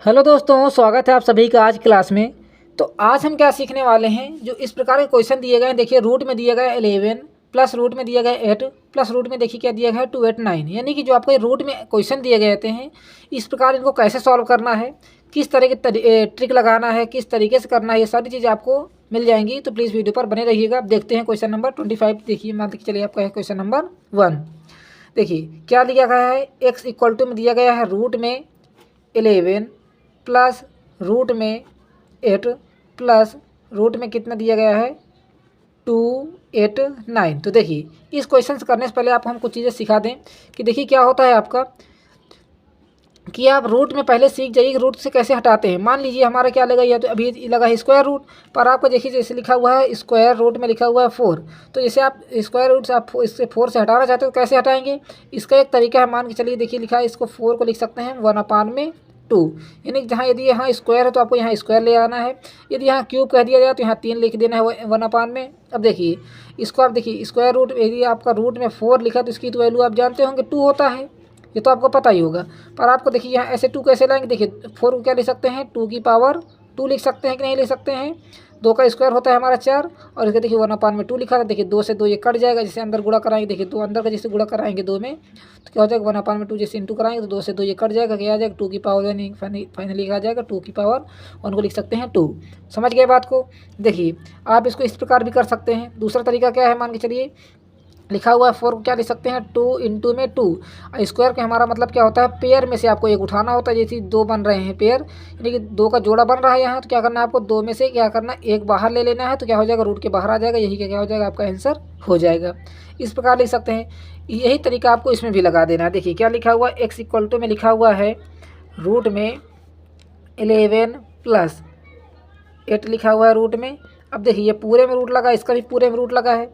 Hello दोस्तों, स्वागत है आप सभी का आज क्लास में। तो आज हम क्या सीखने वाले हैं, जो इस प्रकार के क्वेश्चन दिए गए हैं। देखिए, रूट में दिया गया 11 प्लस रूट में दिया गया 8 प्लस रूट में देखिए क्या दिया गया है 2 8 9। यानी कि जो आपको रूट में क्वेश्चन दिए गए हैं, इस प्रकार इनको कैसे सॉल्व करना है, किस तरह की ट्रिक लगाना है, किस तरीके से करना है, ये सारी चीज़ें आपको मिल जाएंगी। तो प्लीज़ वीडियो पर बने रहिएगा। अब देखते हैं क्वेश्चन नंबर 25। देखिए, मान के चलिए आपका है क्वेश्चन नंबर 1। देखिए क्या दिया गया है, x इक्वल टू में दिया गया है रूट में 11 प्लस रूट में 8 प्लस रूट में कितना दिया गया है 2 8 9। तो देखिए, इस क्वेश्चन से करने से पहले आप हम कुछ चीज़ें सिखा दें कि देखिए क्या होता है आपका, कि आप रूट में पहले सीख जाइए कि रूट से कैसे हटाते हैं। मान लीजिए हमारा क्या लगा, या तो अभी लगा है स्क्वायर रूट, पर आपको देखिए जैसे लिखा हुआ है स्क्वायर रूट में लिखा हुआ है 4। तो जैसे आप स्क्वायर रूट से आप इससे 4 से हटाना चाहते हो, कैसे हटाएंगे। इसका एक तरीका है, मान के चलिए देखिए लिखा है, इसको 4 को लिख सकते हैं 1/2। यानी कि जहाँ यदि यहाँ स्क्वायर है तो आपको यहाँ स्क्वायर ले आना है, यदि यहाँ क्यूब कह दिया जाए तो यहाँ 3 लिख देना है 1/। अब देखिए इसको, आप देखिए स्क्वायर रूट, यदि आपका रूट में 4 लिखा तो इसकी तो वैल्यू आप जानते होंगे 2 होता है, ये तो आपको पता ही होगा। पर आपको देखिए यहाँ ऐसे 2 कैसे लाएंगे। देखिए 4 को क्या लिख सकते हैं, 2 की पावर 2 लिख सकते हैं कि नहीं लिख सकते हैं। 2 का स्क्वायर होता है हमारा 4, और इसके देखिए 1/2 लिखा था। देखिए 2 से 2 ये कट जाएगा, जैसे अंदर गुणा कराएंगे। देखिए 2 अंदर का जैसे गुणा कराएंगे 2 में, तो क्या हो जाएगा 1/2। जैसे इंटू कराएंगे तो 2 से 2 ये कट जाएगा, क्या आ जाएगा 2 की पावर, यानी फाइनली आ जाएगा 2 की पावर 1 को लिख सकते हैं 2। समझ गए बात को। देखिए आप इसको इस प्रकार भी कर सकते हैं। दूसरा तरीका क्या है, मान के चलिए लिखा हुआ है 4 को क्या लिख सकते हैं 2 इंटू में 2। स्क्वायर का हमारा मतलब क्या होता है, पेयर में से आपको एक उठाना होता है। जैसे 2 बन रहे हैं पेयर, यानी कि 2 का जोड़ा बन रहा है यहाँ, तो क्या करना है आपको 2 में से क्या करना है, एक बाहर ले लेना है। तो क्या हो जाएगा, रूट के बाहर आ जाएगा, यही क्या हो जाएगा आपका आंसर हो जाएगा। इस प्रकार लिख सकते हैं। यही तरीका आपको इसमें भी लगा देना है। देखिए क्या लिखा हुआ है, एक्स इक्वल टू में लिखा हुआ है रूट में 11 प्लस 8 लिखा हुआ है रूट में। अब देखिए ये पूरे में रूट लगा, इसका भी पूरे में रूट लगा है।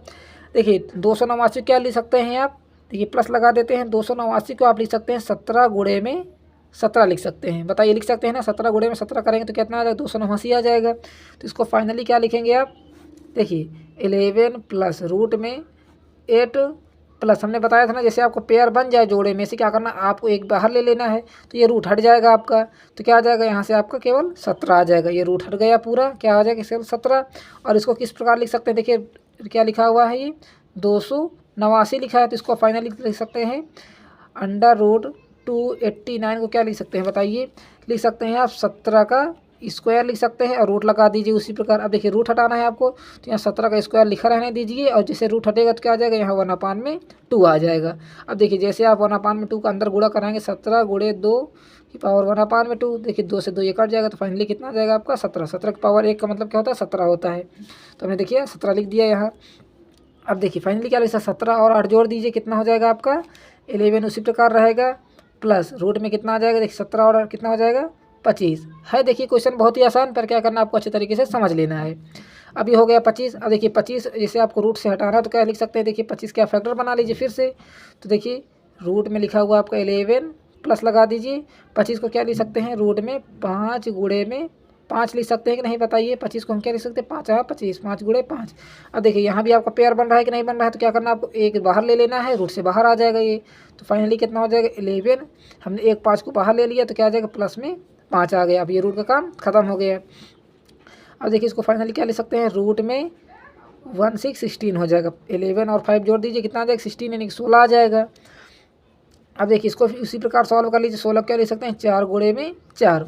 देखिए 289 क्या लिख सकते हैं आप, देखिए प्लस लगा देते हैं। 289 को आप लिख सकते हैं 17 गुणे में 17 लिख सकते हैं। बताइए लिख सकते हैं ना, 17 गुणे में 17 करेंगे तो कितना आ जाएगा, 289 आ जाएगा। तो इसको फाइनली क्या लिखेंगे आप, देखिए 11 प्लस रूट में 8 प्लस, हमने बताया था ना, जैसे आपको पेयर बन जाए जोड़े में से, क्या करना आपको एक बाहर ले लेना है, तो ये रूट हट जाएगा आपका। तो क्या आ जाएगा, यहाँ से आपका केवल 17 आ जाएगा। ये रूट हट गया पूरा, क्या आ जाएगा केवल 17। और इसको किस प्रकार लिख सकते हैं, देखिए क्या लिखा हुआ है, ये 289 लिखा है। तो इसको फाइनली लिख सकते हैं √289 को क्या लिख सकते हैं, बताइए। लिख सकते हैं आप 17 का स्क्वायर लिख सकते हैं, और रूट लगा दीजिए उसी प्रकार। अब देखिए रूट हटाना है आपको, तो यहाँ 17 का स्क्वायर लिखा रहने दीजिए, और जैसे रूट हटेगा तो क्या आ जाएगा, यहाँ 1/2 आ जाएगा। अब देखिए जैसे आप 1/2 का अंदर गुणा कराएंगे, 17 गुणे 2 की पावर 1/2। देखिए 2 से 2 ये कट जाएगा, तो फाइनली कितना आ जाएगा आपका 17। 17 की पावर 1 का मतलब क्या होता है, 17 होता है। तो हमने देखिए 17 लिख दिया यहाँ। अब देखिए फाइनली क्या लिख सकते, 17 और 8 जोड़ दीजिए, कितना हो जाएगा आपका 11। उसी प्रकार रहेगा, प्लस रूट में कितना आ जाएगा, देखिए 17 और कितना हो जाएगा 25 है। देखिए क्वेश्चन बहुत ही आसान, पर क्या करना आपको अच्छे तरीके से समझ लेना है। अब ये हो गया 25। अब देखिए 25 जैसे आपको रूट से हटाना है तो क्या लिख सकते हैं, देखिए 25 का फैक्टर बना लीजिए फिर से। तो देखिए रूट में लिखा हुआ आपका 11 प्लस लगा दीजिए। 25 को क्या लिख सकते हैं, रूट में 5 गुणे में 5 लिख सकते हैं कि नहीं, बताइए। 25 को हम क्या लिख सकते हैं, 5 25, 5 गुणे 5। अब देखिए यहाँ भी आपका पेयर बन रहा है कि नहीं बन रहा है, तो क्या करना आपको एक बाहर ले लेना है, रूट से बाहर आ जाएगा ये। तो फाइनली कितना हो जाएगा 11, हमने एक 5 को बाहर ले लिया, तो क्या आ जाएगा प्लस में 5 आ गया। अब ये रूट का काम खत्म हो गया। अब देखिए इसको फाइनली क्या लिख सकते हैं, रूट में 16 हो जाएगा। 11 और 5 जोड़ दीजिए, कितना आ जाएगा 16, यानी कि 16 आ जाएगा। अब देखिए इसको उसी प्रकार सॉल्व कर लीजिए। 16 क्या लिख सकते हैं, 4 गुणे में 4।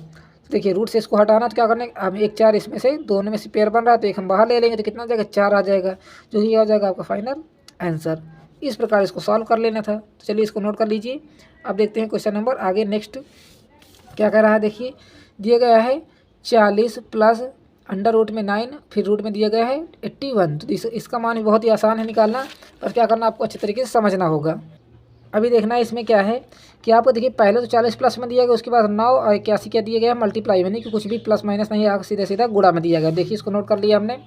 देखिए रूट से इसको हटाना तो क्या करना है, हम एक 4 इसमें से दोनों में से पेयर बन रहा है, तो एक हम बाहर ले लेंगे, तो कितना आ जाएगा 4 आ जाएगा, जो ही आ जाएगा आपका फाइनल आंसर। इस प्रकार इसको सॉल्व कर लेना था। तो चलिए इसको नोट कर लीजिए। अब देखते हैं क्वेश्चन नंबर आगे नेक्स्ट क्या कह रहा है। देखिए दिया गया है 40 प्लस अंडर रूट में 9, फिर रूट में दिया गया है 81। तो इसका मान भी बहुत ही आसान है निकालना, पर क्या करना आपको अच्छे तरीके से समझना होगा। अभी देखना है इसमें क्या है कि आपको देखिए पहले तो 40 प्लस में दिया गया, उसके बाद 9 और 81 क्या दिया गया, मल्टीप्लाई में, नहीं कि कुछ भी प्लस माइनस नहीं है, सीधा सीधा गुणा में दिया गया। देखिए इसको नोट कर लिया हमने।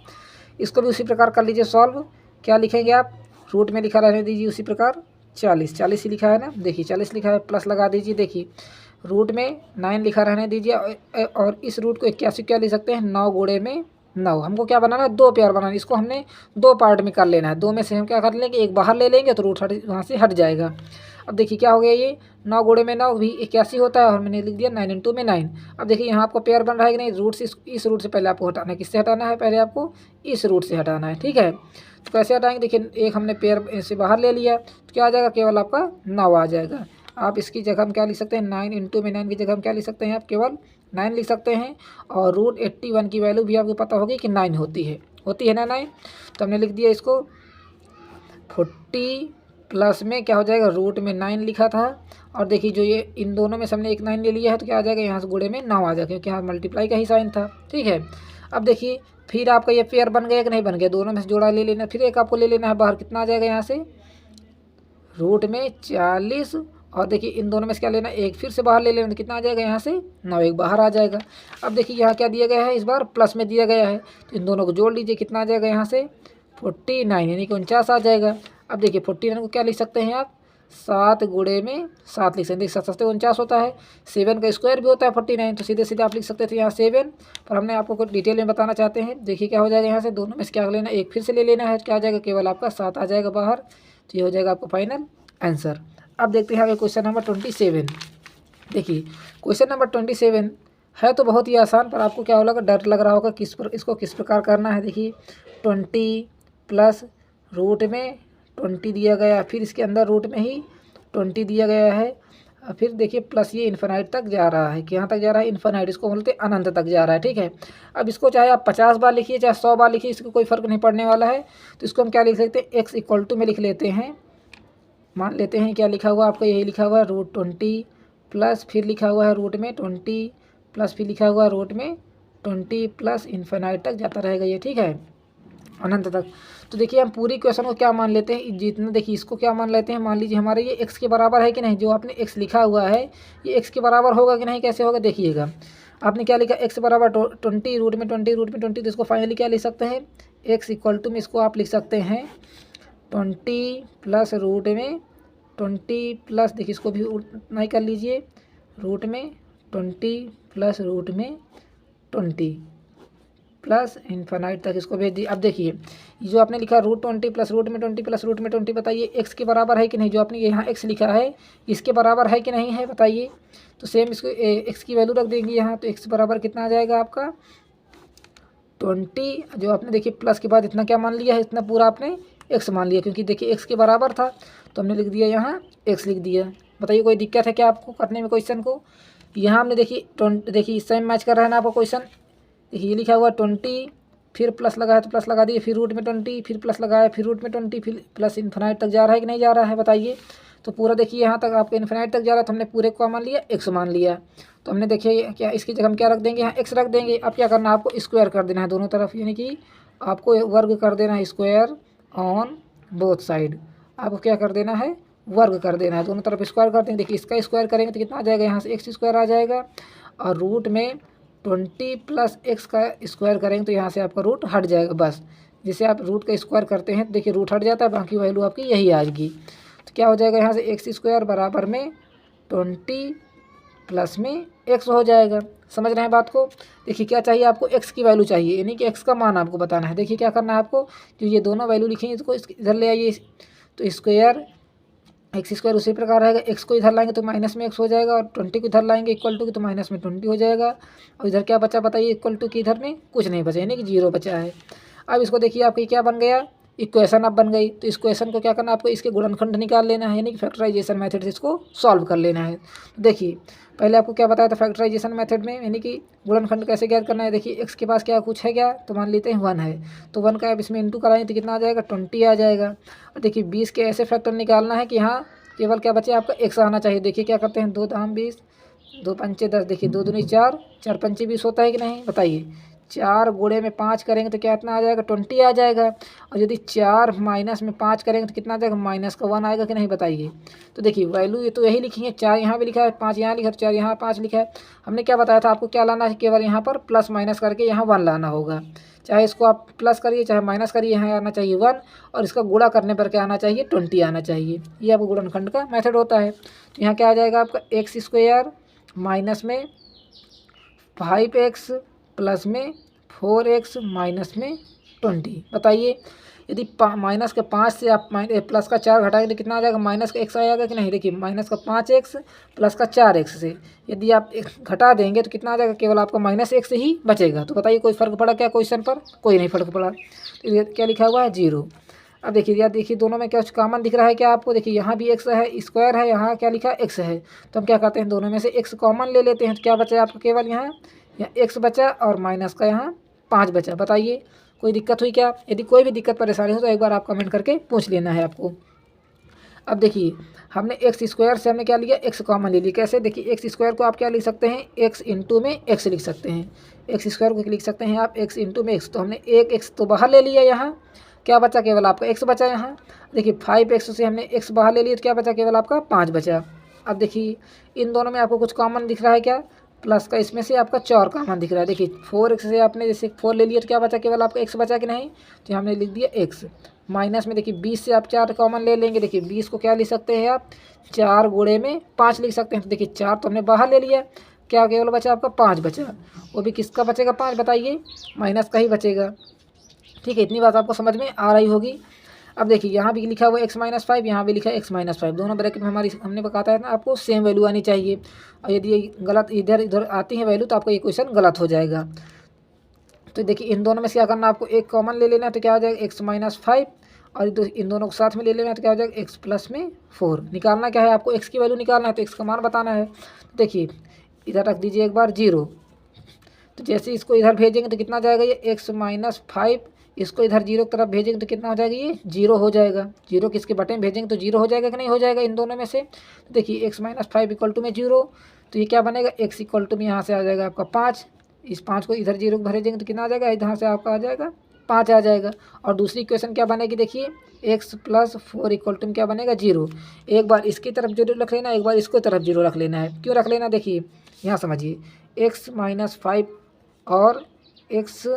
इसको भी उसी प्रकार कर लीजिए सॉल्व। क्या लिखेंगे आप, रूट में लिखा रहने दीजिए उसी प्रकार 40 ही लिखा है ना, देखिए 40 लिखा है, प्लस लगा दीजिए। देखिए रूट में 9 लिखा रहने दीजिए, और इस रूट को 81 क्या लिख सकते हैं, 9 गुणे में 9। हमको क्या बनाना है, 2 पेयर बनाना है। इसको हमने 2 पार्ट में कर लेना है। 2 में से हम क्या कर लेंगे, एक बाहर ले लेंगे, तो रूट हट वहाँ से हट जाएगा। अब देखिए क्या हो गया, ये 9 गुणे में 9 भी 81 होता है और मैंने लिख दिया 9 इंटू में 9। अब देखिए यहाँ आपको पेयर बन रहा है कि नहीं, रूट से इस रूट से पहले आपको हटाना है। किससे हटाना है, पहले आपको इस रूट से हटाना है, ठीक है। तो कैसे हटाएंगे, देखिए एक हमने पेयर से बाहर ले लिया तो क्या आ जाएगा, केवल आपका 9 आ जाएगा। आप इसकी जगह हम क्या लिख सकते हैं, 9 इंटू में 9 की जगह हम क्या लिख सकते हैं, आप केवल 9 लिख सकते हैं। और रूट 81 की वैल्यू भी आपको पता होगी कि 9 होती है ना 9। तो हमने लिख दिया इसको 40 प्लस में क्या हो जाएगा, रूट में 9 लिखा था। और देखिए जो ये इन दोनों में से हमने एक 9 ले लिया है तो क्या आ जाएगा, यहाँ से गुणे में 9 आ जाएगा, क्योंकि यहाँ मल्टीप्लाई का ही साइन था, ठीक है। अब देखिए फिर आपका ये पेयर बन गया कि नहीं बन गया, दोनों में से जोड़ा ले लेना, फिर एक आपको ले लेना है बाहर। कितना आ जाएगा यहाँ से, रूट में 40। और देखिए इन दोनों में से क्या लेना, एक फिर से बाहर ले लेना, तो कितना आ जाएगा यहाँ से 9, एक बाहर आ जाएगा। अब देखिए यहाँ क्या दिया गया है, इस बार प्लस में दिया गया है, तो इन दोनों को जोड़ लीजिए, कितना आ जाएगा यहाँ से 49 यानी कि 49 आ जाएगा। अब देखिए 49 को क्या लिख सकते हैं आप, 7 गुणे में 7 लिख सकते हैं। देखिए 7 49 होता है, 7 का स्क्वायर भी होता है 49, तो सीधे सीधे आप लिख सकते थे यहाँ 7। पर हमने आपको कुछ डिटेल में बताना चाहते हैं। देखिए क्या हो जाएगा, यहाँ से दोनों में से क्या लेना, एक फिर से ले लेना है, क्या आ जाएगा, केवल आपका 7 आ जाएगा बाहर। तो ये हो जाएगा आपका फाइनल आंसर। अब देखते हैं आगे क्वेश्चन नंबर 27। देखिए क्वेश्चन नंबर 27 है तो बहुत ही आसान, पर आपको क्या होगा, डर लग रहा होगा इसको किस प्रकार करना है। देखिए 20 प्लस रूट में 20 दिया गया, फिर इसके अंदर रूट में ही 20 दिया गया है, फिर देखिए प्लस ये इन्फिनाइट तक जा रहा है। यहाँ तक जा रहा है इन्फिनाइट, इसको बोलते हैं अनंत तक जा रहा है, ठीक है। अब इसको चाहे आप 50 बार लिखिए चाहे 100 बार लिखिए, इसको कोई फ़र्क नहीं पड़ने वाला है। तो इसको हम क्या लिख सकते हैं, एक्स इक्वल टू में लिख लेते हैं। मान लेते हैं क्या लिखा हुआ आपका, यही लिखा हुआ है रूट 20 प्लस फिर लिखा हुआ है रूट में 20 प्लस फिर लिखा हुआ है रूट में 20 प्लस इन्फिनाइट तक जाता रहेगा ये, ठीक है, अनंत तक। तो देखिए हम पूरी क्वेश्चन को क्या मान लेते हैं, जितना देखिए इसको क्या मान लेते हैं, मान लीजिए हमारे ये एक्स के बराबर है कि नहीं, जो आपने एक्स लिखा हुआ है ये एक्स के बराबर होगा कि नहीं, कैसे होगा देखिएगा। आपने क्या लिखा, एक्स बराबर 20 रूट में 20 रूट में 20, तो इसको फाइनली क्या लिख सकते हैं, एक्स इक्वल टू में इसको आप लिख सकते हैं 20 प्लस रूट में 20 प्लस, देखिए इसको भी उतना ही कर लीजिए, रूट में 20 प्लस रूट में 20 प्लस इन्फिनाइट तक इसको भेज दिए। अब देखिए जो आपने लिखा रूट 20 प्लस रूट में 20 प्लस रूट में 20, बताइए एक्स के बराबर है कि नहीं, जो आपने यहाँ एक्स लिखा है इसके बराबर है कि नहीं है, बताइए। तो सेम इसको एक्स की वैल्यू रख देंगे यहाँ, तो एक्स बराबर कितना आ जाएगा आपका 20, जो आपने देखिए प्लस के बाद इतना क्या मान लिया है, इतना पूरा आपने एक्स मान लिया, क्योंकि देखिए एक्स के बराबर था तो हमने लिख दिया यहाँ एक्स लिख दिया। बताइए कोई दिक्कत है क्या आपको करने में क्वेश्चन को। यहाँ हमने देखिए इस टाइम मैच कर रहा है ना आपको क्वेश्चन। देखिए ये लिखा हुआ 20 फिर प्लस लगाया तो प्लस लगा दिए, फिर रूट में 20 फिर प्लस लगाया, फिर रूट में 20 फिर प्लस इन्फिनाइट तक जा रहा है कि नहीं जा रहा है, बताइए। तो पूरा देखिए यहाँ तक आपका इन्फिनाइट तक जा रहा है, तो हमने पूरे को मान लिया एक्स मान लिया। तो हमने देखिए क्या इसकी जगह हम क्या रख देंगे, यहाँ एक्स रख देंगे। अब क्या करना है, आपको स्क्वायर कर देना है दोनों तरफ, यानी कि आपको वर्ग कर देना है, स्क्वायर ऑन बोथ साइड। आपको क्या कर देना है, वर्ग कर देना है, दोनों तरफ स्क्वायर कर देंगे। देखिए इसका स्क्वायर करेंगे तो कितना आ जाएगा, यहाँ से एक्स स्क्वायर आ जाएगा, और रूट में 20 प्लस एक्स का स्क्वायर करेंगे तो यहाँ से आपका रूट हट जाएगा। बस जिसे आप रूट का स्क्वायर करते हैं तो देखिए रूट हट जाता है, बाकी वैल्यू आपकी यही आएगी। तो क्या हो जाएगा, यहाँ से एक्स स्क्वायर बराबर में 20 प्लस में एक्स हो जाएगा। समझ रहे हैं बात को। देखिए क्या चाहिए आपको, एक्स की वैल्यू चाहिए, यानी कि एक्स का मान आपको बताना है। देखिए क्या करना है आपको, जो ये दोनों वैल्यू लिखेंगे इसको इधर ले आइए, तो स्क्वायर एक्स स्क्वायर उसी प्रकार रहेगा, एक्स को इधर लाएंगे तो माइनस में एक्स हो जाएगा, और 20 को इधर लाएंगे इक्वल टू की तो माइनस में 20 हो जाएगा। और इधर क्या बचा बताइए, इक्वल टू की इधर में कुछ नहीं बचा, यानी कि 0 बचा है। अब इसको देखिए आपकी क्या बन गया, इक्वेशन अब बन गई। तो इस क्वेश्चन को क्या करना है आपको, इसके गुणनखंड निकाल लेना है, यानी कि फैक्टराइजेशन मेथड से इसको सॉल्व कर लेना है। देखिए पहले आपको क्या बताया था फैक्टराइजेशन मेथड में, यानी कि गुणनखंड कैसे ज्ञात करना है। देखिए एक्स के पास क्या कुछ है क्या, तो मान लेते हैं 1 है, तो 1 का आप इसमें इंटू कराएंगे तो कितना आ जाएगा 20 आ जाएगा। और देखिए 20 के ऐसे फैक्टर निकालना है कि यहाँ केवल क्या बचे आपका एक्स आना चाहिए। देखिए क्या करते हैं, 2 दाम 20, 2 पंचे 10, देखिए 2 दूनी 4, 4 पंचे 20 होता है कि नहीं, बताइए। 4 गुणे में 5 करेंगे तो क्या इतना आ जाएगा 20 आ जाएगा। और यदि 4 माइनस में 5 करेंगे तो कितना आ जाएगा, माइनस का 1 आएगा कि नहीं, बताइए। तो देखिए वैल्यू ये तो यही लिखी है, 4 यहाँ भी लिखा है, 5 यहाँ लिखा है, 4 यहाँ 5 लिखा है। हमने क्या बताया था आपको, क्या लाना है, केवल यहाँ पर प्लस माइनस करके यहाँ 1 लाना होगा। चाहे इसको आप प्लस करिए चाहे माइनस करिए, यहाँ आना चाहिए 1, और इसका गुणा करने पर क्या आना चाहिए 20 आना चाहिए। ये आपको गुणनखंड का मेथड होता है। तो यहाँ क्या आ जाएगा आपका एक्स स्क्वायर माइनस में 5x प्लस में 4x माइनस में 20। बताइए यदि माइनस के 5 से आप प्लस का 4 घटाएंगे तो कितना आ जाएगा, माइनस का x आएगा कि नहीं। देखिए माइनस का 5x प्लस का 4x से यदि आप घटा देंगे तो कितना आ जाएगा, केवल आपका माइनस x ही बचेगा। तो बताइए कोई फ़र्क पड़ा क्या क्वेश्चन पर, कोई नहीं फ़र्क पड़ा। तो ये क्या लिखा हुआ है, 0। अब देखिए यार, देखिए दोनों में क्या कॉमन दिख रहा है क्या आपको, देखिए यहाँ भी x है स्क्वायर है, यहाँ क्या लिखा है x है। तो हम क्या करते हैं, दोनों में से x कॉमन ले लेते हैं। तो क्या बचा आपको, केवल यहाँ x बचा और माइनस का यहाँ 5 बचा। बताइए कोई दिक्कत हुई क्या। यदि कोई भी दिक्कत परेशानी हो तो एक बार आप कमेंट करके पूछ लेना है आपको। अब देखिए हमने एक्स स्क्वायर से हमने क्या लिया, एक्स कॉमन ले लिया। कैसे, देखिए एक्स स्क्वायर को आप क्या लिख सकते हैं, एक्स इंटू में एक्स लिख सकते हैं। एक्स स्क्वायर को लिख सकते हैं आप एक्स इंटू में एक्स। तो हमने एक एक्स तो बाहर ले लिया, यहाँ क्या बचा, केवल आपका एक्स बचा। यहाँ देखिए 5x से हमने एक्स बाहर ले लिया तो क्या बचा, केवल आपका 5 बचा। अब देखिए इन दोनों में आपको कुछ कॉमन दिख रहा है क्या, प्लस का इसमें से आपका 4 कॉमन दिख रहा है। देखिए 4x से आपने जैसे 4 ले लिया तो क्या बचा, केवल आपका x बचा कि नहीं। तो हमने लिख दिया x। माइनस में देखिए 20 से आप 4 कॉमन ले लेंगे। देखिए 20 को क्या लिख सकते हैं आप, 4 गुणे में 5 लिख सकते हैं। तो देखिए 4 तो हमने बाहर ले लिया, क्या केवल बचा आपका 5 बचा। वो भी किसका बचेगा, 5 बताइए, माइनस का ही बचेगा। ठीक है, इतनी बात आपको समझ में आ रही होगी। अब देखिए यहाँ भी लिखा हुआ x-5, यहाँ भी लिखा है x-5। दोनों ब्रैकेट में हमारी हमने बताया है ना आपको सेम वैल्यू आनी चाहिए। और यदि ये गलत इधर इधर आती है वैल्यू तो आपका ये क्वेश्चन गलत हो जाएगा। तो देखिए इन दोनों में से क्या करना, आपको एक कॉमन ले लेना। तो क्या हो जाएगा x-5 और इन दोनों को साथ में ले लेना। तो क्या हो जाएगा x प्लस में 4। निकालना क्या है आपको, x की वैल्यू निकालना है तो x का मान बताना है। देखिए इधर रख दीजिए एक बार 0। तो जैसे इसको इधर भेजेंगे तो कितना जाएगा, ये x-5। इसको इधर 0 की तरफ भेजेंगे तो कितना हो जाएगा, ये 0 हो जाएगा। 0 किसके बटे में भेजेंगे तो 0 हो जाएगा कि नहीं हो जाएगा, इन दोनों में से। तो देखिए x-5 इक्वल टू में 0। तो ये क्या बनेगा, x इक्वल टू में यहाँ से आ जाएगा आपका 5। इस 5 को इधर 0 भेजेंगे तो कितना आ जाएगा, इधर से आपका आ जाएगा 5 आ जाएगा। और दूसरी इक्वेशन क्या बनेगी, देखिए x प्लस 4 इक्वल टू में क्या बनेगा, 0। एक बार इसकी तरफ 0 रख लेना, एक बार इसको तरफ 0 रख लेना है। क्यों रख लेना, देखिए यहाँ समझिए x-5 और x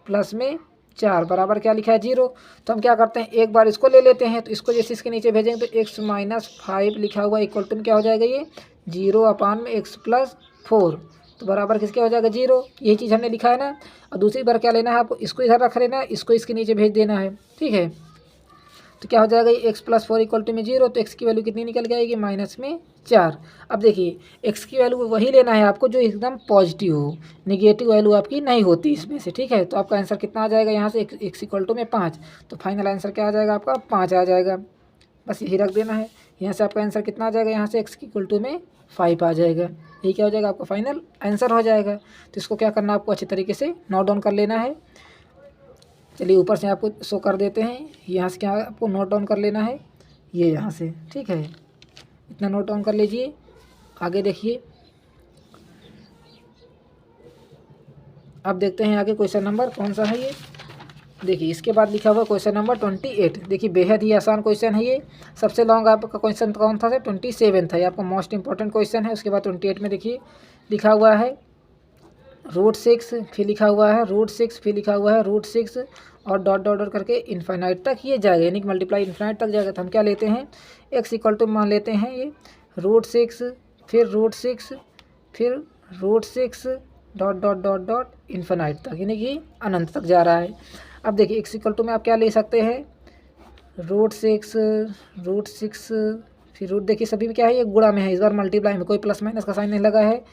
प्लस में 4 बराबर क्या लिखा है, 0। तो हम क्या करते हैं, एक बार इसको ले लेते हैं। तो इसको जैसे इसके नीचे भेजेंगे तो x-5 लिखा हुआ इक्वल टू में क्या हो जाएगा, ये 0/x+4। तो बराबर किसके हो जाएगा, 0। यही चीज़ हमने लिखा है ना। और दूसरी बार क्या लेना है आपको, इसको इधर रख लेना है, इसको इसके नीचे भेज देना है। ठीक है, तो क्या हो जाएगा, ये x+4 इक्वल टू में 0। तो x की वैल्यू कितनी निकल के आएगी, -4। अब देखिए x की वैल्यू वही लेना है आपको जो एकदम पॉजिटिव हो, निगेटिव वैल्यू आपकी नहीं होती इसमें से। ठीक है, तो आपका आंसर कितना आ जाएगा, यहाँ से x इक्वल टू में 5। तो फाइनल आंसर क्या आ जाएगा आपका, 5 आ जाएगा। बस यही रख देना है। यहाँ से आपका आंसर कितना आ जाएगा, यहाँ से x इक्वल टू में 5 आ जाएगा। यही क्या हो जाएगा, आपका फाइनल आंसर हो जाएगा। तो इसको क्या करना, आपको अच्छे तरीके से नोट डाउन कर लेना है। चलिए ऊपर से आपको शो कर देते हैं, यहाँ से क्या आपको नोट डाउन कर लेना है, ये यहाँ से। ठीक है, इतना नोट डाउन कर लीजिए। आगे देखिए, अब देखते हैं आगे क्वेश्चन नंबर कौन सा है ये। देखिए इसके बाद लिखा हुआ क्वेश्चन नंबर 28। देखिए बेहद ही आसान क्वेश्चन है ये। सबसे लॉन्ग आपका क्वेश्चन कौन था, 27 था, ये आपका मोस्ट इंपॉर्टेंट क्वेश्चन है। उसके बाद 28 में देखिए लिखा हुआ है √6, फिर लिखा हुआ है √6, फिर लिखा हुआ है √6 और डॉट डॉट डॉट करके इन्फाइनाइट तक ये जाएगा, यानी कि मल्टीप्लाई इन्फाइनाइट तक जाएगा। तो हम क्या लेते हैं, x इक्वल टू मान लेते हैं ये √6, फिर √6, फिर √6 dot dot dot dot infinite तक, यानी कि अनंत तक जा रहा है। अब देखिए x इक्वल टू में आप क्या ले सकते हैं, √6 फिर रूट, देखिए सभी में क्या है, ये गुणा में है, इस बार मल्टीप्लाई में, कोई प्लस माइनस का साइन नहीं लगा है।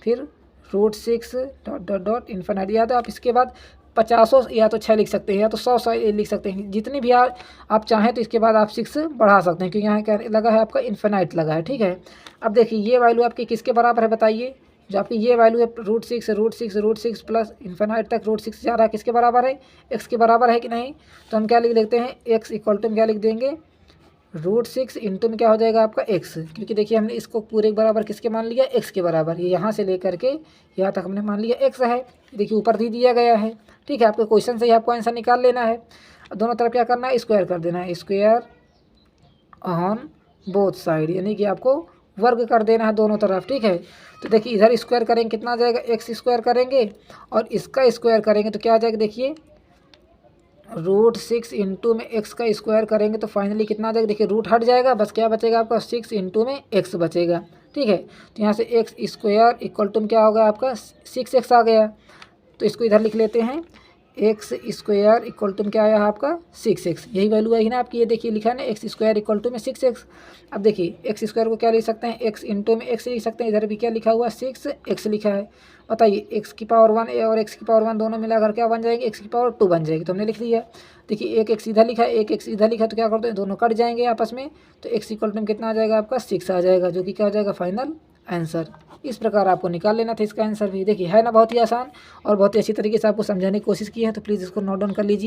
फिर √6 डॉट डॉट डॉट इन्फिनिटी। या तो आप इसके बाद 50 या तो 6 लिख सकते हैं, या तो 100 लिख सकते हैं, जितनी भी आप चाहें। तो इसके बाद आप 6 बढ़ा सकते हैं, क्योंकि यहाँ क्या लगा है, आपका इन्फिनाइट लगा है। ठीक है, अब देखिए ये वैल्यू आपकी किसके बराबर है, बताइए। जो आपकी ये वैल्यू है √6 प्लस इन्फिनाइट तक √6 जा रहा है, किसके बराबर है, x के बराबर है कि नहीं। तो हम क्या लिख लेते हैं, x इक्वल टू क्या लिख देंगे, √6 इंटू में क्या हो जाएगा आपका x, क्योंकि देखिए हमने इसको पूरे बराबर किसके मान लिया, x के बराबर। ये यहाँ से लेकर के यहाँ तक हमने मान लिया x है। देखिए ऊपर भी दिया गया है। ठीक है, आपके क्वेश्चन से ही आपको आंसर निकाल लेना है। दोनों तरफ क्या करना है, स्क्वायर कर देना है, स्क्वायर ऑन बोथ साइड, यानी कि आपको वर्ग कर देना है दोनों तरफ। ठीक है, तो देखिए इधर स्क्वायर करेंगे कितना आ जाएगा, x स्क्वायर करेंगे और इसका स्क्वायर करेंगे तो क्या आ जाएगा, देखिए √6 इंटू में x का स्क्वायर करेंगे तो फाइनली कितना आ जाएगा, देखिए रूट हट जाएगा, बस क्या बचेगा आपका 6 इंटू में x बचेगा। ठीक है, तो यहाँ से x स्क्वायर इक्वल टू में क्या होगा आपका 6x आ गया। तो इसको इधर लिख लेते हैं, एक्स स्क्वायर इक्वल टू में क्या आया है आपका 6x, यही वैल्यू आएगी ना आपकी। ये देखिए लिखा है ना एक्स स्क्वायर इक्वल टू में 6x। अब देखिए एक्स स्क्वायर को क्या लिख सकते हैं, एक्स इंटू में एक्स लिख सकते हैं। इधर भी क्या लिखा हुआ है 6x लिखा है। बताइए एक्स की पावर 1 और एक्स की पावर 1 दोनों मिलाकर क्या बन जाएगी, एक्स की पावर 2 बन जाएगी। तो हमने लिख दिया। देखिए एक एक्स इधर लिखा है, एक एक्स इधर लिखा है, तो क्या करते हैं दोनों कट जाएंगे आपस में। तो एक्स इक्वल टू में कितना आ जाएगा आपका 6 आ जाएगा, जो कि क्या हो जाएगा फाइनल आंसर। इस प्रकार आपको निकाल लेना था इसका आंसर भी। देखिए है ना बहुत ही आसान और बहुत ही अच्छी तरीके से आपको समझाने की कोशिश की है। तो प्लीज़ इसको नोट डाउन कर लीजिए।